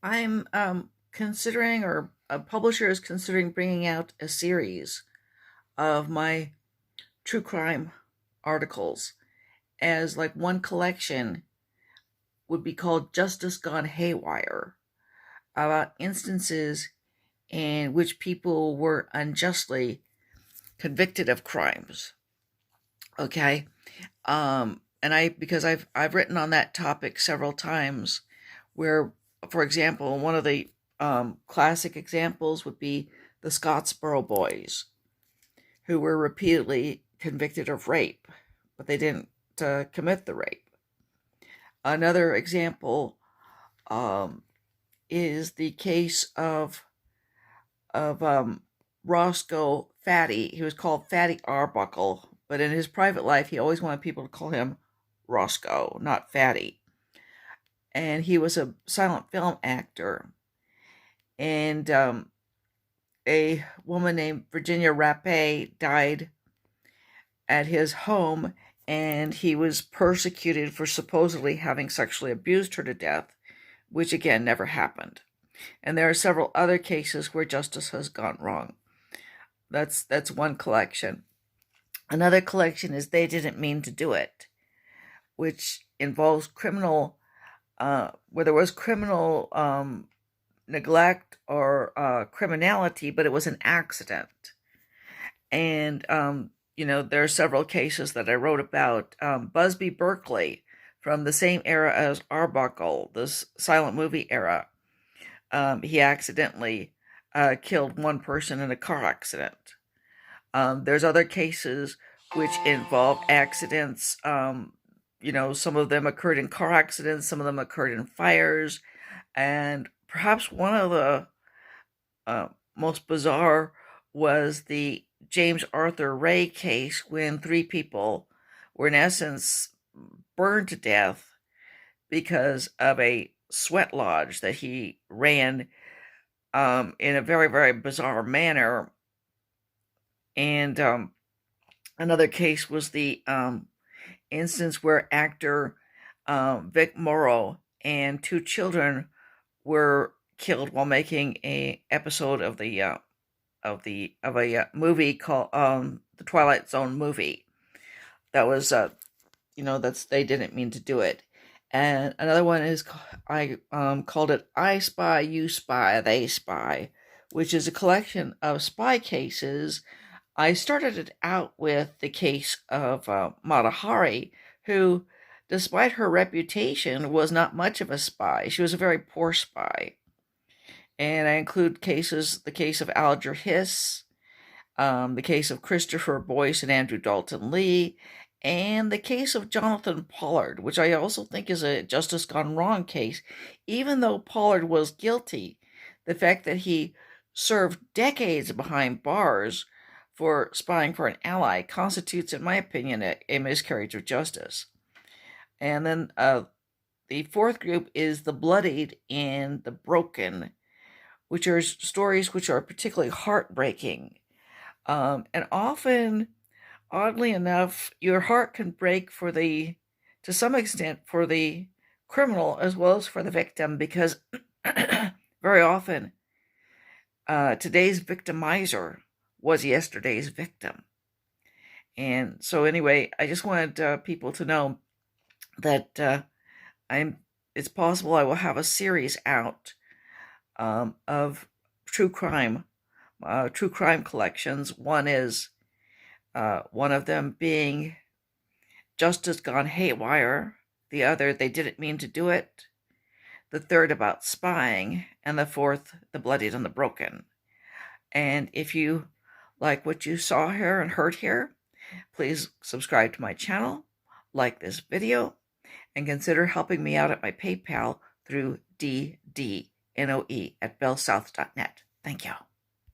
I'm considering, or a publisher is considering bringing out a series of my true crime articles as like one collection would be called Justice Gone Haywire, about instances in which people were unjustly convicted of crimes. Okay. And because I've written on that topic several times, where, for example, one of the classic examples would be the Scottsboro Boys, who were repeatedly convicted of rape, but they didn't commit the rape. Another example um, is the case of Roscoe Fatty. He was called Fatty Arbuckle, but in his private life, he always wanted people to call him Roscoe, not Fatty. And he was a silent film actor. And a woman named Virginia Rappe died at his home, and he was persecuted for supposedly having sexually abused her to death, which again never happened. And there are several other cases where justice has gone wrong. That's one collection. Another collection is They Didn't Mean to Do It, which involves where there was criminal neglect or criminality, but it was an accident. And there are several cases that I wrote about. Busby Berkeley, from the same era as Arbuckle, this silent movie era. He accidentally killed one person in a car accident. There's other cases which involve accidents. Some of them occurred in car accidents, some of them occurred in fires, and perhaps one of the most bizarre was the James Arthur Ray case, when 3 people were in essence burned to death because of a sweat lodge that he ran in a very, very bizarre manner. And another case was the instance where actor Vic Morrow and 2 children were killed while making a episode of a movie called the Twilight Zone movie. That was They Didn't Mean to Do It. And another one is, I called it I Spy, You Spy, They Spy, which is a collection of spy cases. I started it out with the case of Mata Hari, who, despite her reputation, was not much of a spy. She was a very poor spy. And I include the case of Alger Hiss, the case of Christopher Boyce and Andrew Dalton Lee, and the case of Jonathan Pollard, which I also think is a justice gone wrong case. Even though Pollard was guilty, the fact that he served decades behind bars for spying for an ally constitutes, in my opinion, a miscarriage of justice. And then the fourth group is the bloodied and the broken, which are stories which are particularly heartbreaking. And often, oddly enough, your heart can break to some extent, for the criminal as well as for the victim, because very often today's victimizer was yesterday's victim. And so anyway, I just wanted people to know that it's possible I will have a series out of true crime collections. One is one of them being Justice Gone Haywire, the other They Didn't Mean to Do It, the third about spying, and the fourth The Bloodied and the Broken. And if you like what you saw here and heard here, please subscribe to my channel, like this video, and consider helping me out at my PayPal through DDNOE at bellsouth.net. Thank you.